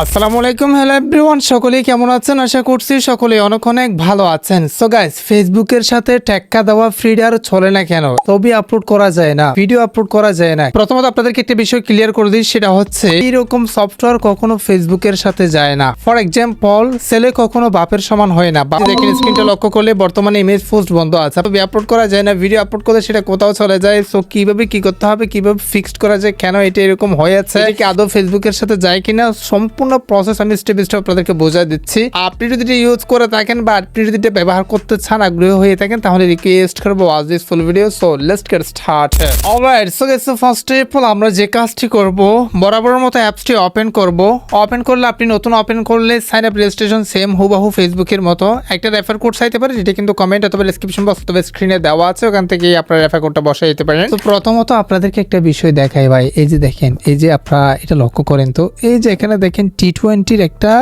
আসসালামু আলাইকুম, hello everyone, সকলেই কেমন আছেন? আশা করছি সকলেই অনেক অনেক ভালো আছেন। সো গাইস, ফেসবুকের সাথে টেক্কা দেওয়া ফিডার চলে না কেন? ছবি আপলোড করা যায় না, ভিডিও আপলোড করা যায় না। প্রথমত আপনাদেরকে একটা বিষয় ক্লিয়ার করে দিই, সেটা হচ্ছে এইরকম সফটওয়্যার কখনো ফেসবুকের সাথে যায় না। ফর এক্সাম্পল, ছেলে কখনো বাপের সমান হয় না। দেখেন স্ক্রিনটা লক্ষ্য করলে বর্তমানে ইমেজ পোস্ট বন্ধ আছে, ছবি আপলোড করা যায় না, ভিডিও আপলোড করলে সেটা কোথাও চলে যায়। সো কিভাবে কি করতে হবে, কিভাবে ফিক্সড করা যায়, কেন এটা এরকম হয়ে আছে, এটা কি আদৌ ফেসবুকের সাথে যায় কিনা, সম্পূর্ণ প্রসেস আমি স্টেপ বাই স্টেপ আপনাদেরকে বোঝাই দিচ্ছি। আপনি যদি এটা ইউজ করে থাকেন বা আপনি যদি এটা ব্যবহার করতে চান, আগ্রহী হয়ে থাকেন, তাহলে রিকোয়েস্ট করবো watch this full video. So let's get started. Alright, so guys, first of all আমরা যে কাজটি করব, বরাবরের মতো অ্যাপসটি ওপেন করব। ওপেন করলে আপনি নতুন ওপেন করলে সাইন আপ রেজিস্ট্রেশন সেম হুবাহু ফেসবুকের মতো একটা রেফার কোড চাইতে পারে, যেটা কিন্তু কমেন্ট অথবা ডেসক্রিপশন বক্স অথবা স্ক্রিনে দেওয়া আছে, ওখান থেকে আপনারা রেফার কোডটা বসাই দিতে পারেন। তো প্রথমত আপনাদেরকে একটা বিষয় দেখাই ভাই, এই যে দেখেন, এই যে আপনারা এটা লক্ষ্য করেন তো, এই যে এখানে দেখেন T20 একটা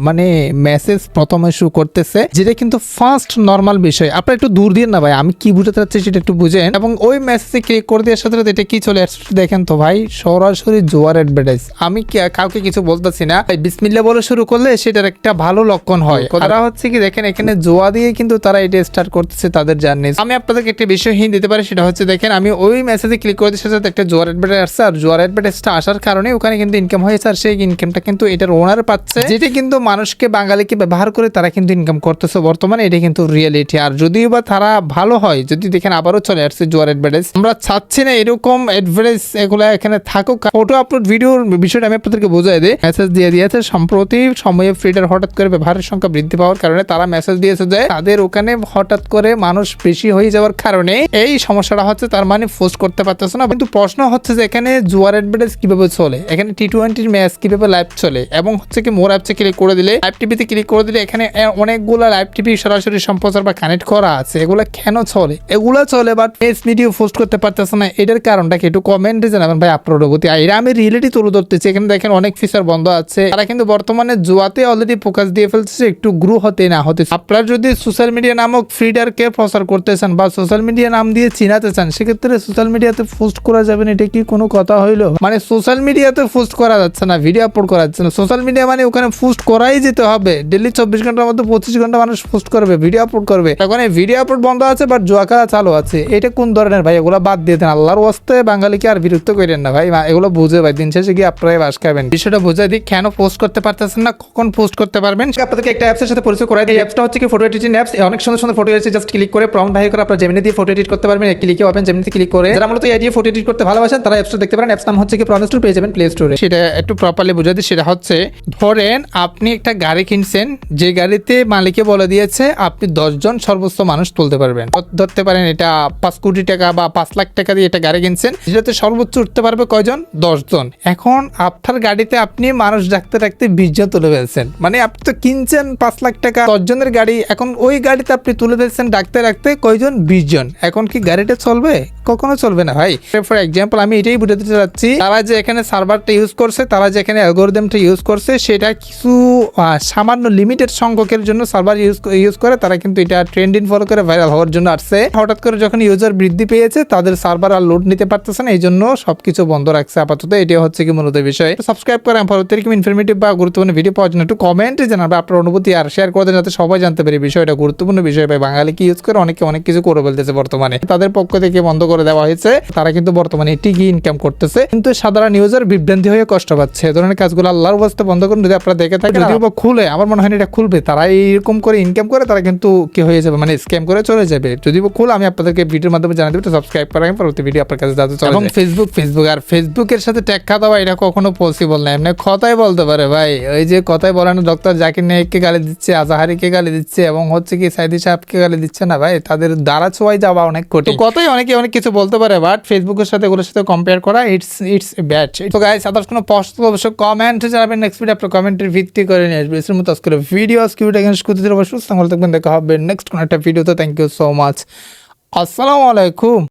মানে মেসেজ প্রথমে শুরু করতেছে, যেটা কিন্তু ফার্স্ট নরমাল বিষয়। আপনারা একটু দূর দিয়ে না ভাই, আমি কি বুঝাতে চাচ্ছি সেটা একটু বুঝেন। এবং ওই মেসেজে ক্লিক করে দেওয়ার সাথে সাথে এটা কি চলে আসছে দেখেন তো ভাই, সরাসরি জোয়ার অ্যাডভার্টাইজ। আমি কাউকে কিছু বলতেছি না, বিসমিল্লাহ বলে শুরু করলে সেটার একটা ভালো লক্ষণ হয়। কথাটা হচ্ছে কি দেখেন, এখানে জোয়া দিয়ে কিন্তু তারা এটা স্টার্ট করতেছে তাদের জার্নি। আমি আপনাদেরকে একটা বিষয় হিন্ট দিতে পারি, সেটা হচ্ছে দেখেন, আমি ওই মেসেজে ক্লিক করে দেওয়ার সাথে একটা জোয়ার অ্যাডভার্টাইজ আসছে, আর জোয়ার অ্যাডভার্টাইজটা আসার কারণে ওখানে কিন্তু ইনকাম হয়েছে, আর সেই ইনকামটা কিন্তু এটার ওনার পাচ্ছে, যেটা কিন্তু মানুষকে বাঙালিকে ব্যবহার করে তারা কিন্তু ইনকাম করতেছে বর্তমানে। এটা কিন্তু রিয়েলিটি। আর যদিও বা তারা ভালো হয়, যদি দেখেন আবারও চলে আসছে জোয়ার অ্যাডভার্টাইজ। আমরা চাচ্ছি না এরকম অ্যাডভার্টাইজ এগুলো এখানে থাকুক। ফটো আপলোড ভিডিওর বিষয়টা আমি আপনাদেরকে বোঝাই দিই। মেসেজ দিয়ে দিয়েছে সম্প্রতি সময়ে ফিডার হঠাৎ করে ব্যবহারের সংখ্যা বৃদ্ধি পাওয়ার কারণে তারা মেসেজ দিয়েছে যে তাদের ওখানে হঠাৎ করে মানুষ বেশি হয়ে যাওয়ার কারণে এই সমস্যাটা হচ্ছে, তার মানে পোস্ট করতে পারতেছে না। কিন্তু প্রশ্ন হচ্ছে যে এখানে জোয়ার অ্যাডভার্টাইজ কিভাবে চলে, এখানে T20 ম্যাচ কিভাবে লাইভ চলে, এবং হচ্ছে কি মোর অ্যাপসে ক্লিক করে দিলে, লাইভ টিভিতে ক্লিক করে দিলে এখানে অনেকগুলো লাইভ টিভি সরাসরি সম্প্রচার বা কানেক্ট করা আছে। এগুলো কেন চলে? এগুলো চলে বাট পেজ ভিডিও পোস্ট করতে পারতেছে না। এটার কারণটা কি একটু কমেন্টে জানাবেন ভাই আপনার গতি। এটা আমি রিয়েলিটি তুলে ধরতেছি। এখানে দেখেন অনেক ফিচার বন্ধ আছে, তারা কিন্তু বর্তমানে জুয়াতে অলরেডি ফোকাস দিয়ে ফেলতেছে, একটু গ্রো হতে না হতে। আপনারা যদি সোশ্যাল মিডিয়া নামক ফিডারকে প্রচার করতে চান বা সোশ্যাল মিডিয়া নাম দিয়ে চিনাতে চান, সেক্ষেত্রে সোশ্যাল মিডিয়াতে পোস্ট করা যাবে না। এটা কি কোনো কথা হইলো? মানে সোশ্যাল মিডিয়াতে পোস্ট করা যাচ্ছে না, ভিডিও আপলোড করা যাচ্ছে না। সোশ্যাল মিডিয়া মানে ওখানে পোস্ট করাই যেতে হবে। ডেলি 24 ঘন্টার মধ্যে 25 ঘন্টা মানুষ পোস্ট করবে, ভিডিও আপলোড করবে। এখন এই ভিডিও আপলোড বন্ধ আছে বাট জুয়া খেলা চালু আছে। এটা কোন ধরনের ভাই? এগুলো বাদ দিয়ে দেন, আল্লাহর ওয়াস্তে বাঙালিকে আর বিরক্ত করেন না ভাই। এগুলো বুঝে ভাই, দিন শেষে গিয়ে আপনারাই বাস খাবেন। বিষয়টা বুঝাই দিই, কেন পোস্ট করতে পারতেছেন না, কখন পোস্ট করতে পারবেন। আপনাদেরকে একটা অ্যাপসের সাথে পরিচয় করাই দিই। অ্যাপসটা হচ্ছে কি ফটো এডিটিং অ্যাপস। অনেক সুন্দর সুন্দর ফটো এসে জাস্ট ক্লিক করে প্রম্পট বাহির করে আপনারা জেমিনি দিয়ে ফটো এডিট করতে পারবেন। ক্লিকে ওপেন জেমিনিতে ক্লিক করে, যারা মূলত এই দিয়ে ফটো এডিট করতে ভালোবাসেন তারা অ্যাপসটা দেখতে পারেন। অ্যাপস নাম হচ্ছে কি প্রমিস টু, পেয়ে যাবেন প্লে স্টোরে। সেটা একটু প্রপারলি বুঝাই দিই। সেটা হচ্ছে, ধরেন আপনি একটা গাড়ি কিনছেন, যে গাড়িতে মালিকে বলে দিয়েছে আপনি 10 জন সর্বোচ্চ মানুষ তুলতে পারবেন। ধরতে পারেন এটা 5 কোটি টাকা বা 5 লাখ টাকা দিয়ে এটা গাড়ি কিনছেন, যেটাতে সর্বোচ্চ উঠতে পারবে কয়জন? 10 জন। এখন আপনার গাড়িতে আপনি মানুষ রাখতে রাখতে 20 জন তুলে ফেলছেন। মানে আপনি তো কিনছেন 5 লাখ টাকা 10 জনের গাড়ি, এখন ওই গাড়িতে আপনি তুলে ফেলছেন রাখতে রাখতে কয়জন? 20 জন। এখন কি গাড়িটা চলবে? কখনো চলবে না ভাই। ফর এক্সাম্পল, আমি এটাই বুঝাতে চাচ্ছি, তারা যে এখানে সার্ভারটা ইউজ করছে, তারা যে এখানে অ্যালগরিদমটা ইউজ করছে, সেটা কিছু সামান্য লিমিটেড সংখ্যকের জন্য সার্ভার ইউজ করে। তারা কিন্তু এটা ট্রেন্ডিং ফলো করে ভাইরাল হওয়ার জন্য আসছে। হঠাৎ করে যখন ইউজার বৃদ্ধি পেয়েছে, তাদের সার্ভার আর লোড নিতে পারতেছে না, এই জন্য সবকিছু বন্ধ রাখছে আপাতত। এটি হচ্ছে কি মূলত বিষয়। সাবস্ক্রাইব করেন পরবর্তী এরকম ইনফরমেটিভ বা গুরুত্বপূর্ণ ভিডিও পাওয়ার জন্য। একটু কমেন্টে জানাবে আপনার অনুভূতি আর শেয়ার করে দেন, যাতে সবাই জানতে পারে বিষয়টা গুরুত্বপূর্ণ বিষয়। ভাই বাঙালি কি ইউজ করে অনেকে অনেক কিছু করে ফেলতেছে বর্তমানে, তাদের পক্ষ থেকে বন্ধ করে দেওয়া হয়েছে। তারা কিন্তু বর্তমানে ঠিকই ইনকাম করতেছে, কিন্তু সাধারণ ইউজার বিভ্রান্তি হয়ে কষ্ট পাচ্ছে। এ ধরনের কাজগুলো আল্লাহর ওয়াস্তে বন্ধ করুন। যদি আপনারা দেখে থাকেন, যদিও বা খুলে, আমার মনে হয় এটা খুলবে, তারা এইরকম করে ইনকাম করে তারা কিন্তু কি হয়ে যাবে, মানে স্ক্যাম করে চলে যাবে। যদি খুলে আমি আপনাদেরকে ভিডিওর মাধ্যমে জানিয়ে দেবো। সাবস্ক্রাইব করেন, পরবর্তী ভিডিও আপনার কাছে যাতে চলে। এবং ফেসবুক আর ফেসবুকের সাথে টেক্কা দেওয়া এটা কখনো পসিবল না। এমনি কথাই বলতে পারে ভাই, ওই যে কথাই বলেন, ডক্টর জাকির নায়েককে গালি দিচ্ছে, আজাহারিকে গালি দিচ্ছে, এবং হচ্ছে কি সাইদি সাহেবকে গালি দিচ্ছে না ভাই, তাদের দ্বারা ছোঁয়াই যাওয়া অনেক কঠিন। কথাই অনেকে অনেক কিছু বলতে পারে, বাট ফেসবুকের সাথে এগুলোর সাথে কম্পেয়ার করা ইটস ব্যাড। তো গাইস, আদার্স কোনো প্রশ্ন অবশ্যই কমেন্টে জানাবেন। নেক্সট ভিডিও আপনার কমেন্টের ভিত্তি করে নিয়ে আসবে। এর মতো আজকের ভিডিও অবশ্যই দেখা হবে নেক্সট কোনো একটা ভিডিওতে। Thank you so much. আসসালামু আলাইকুম।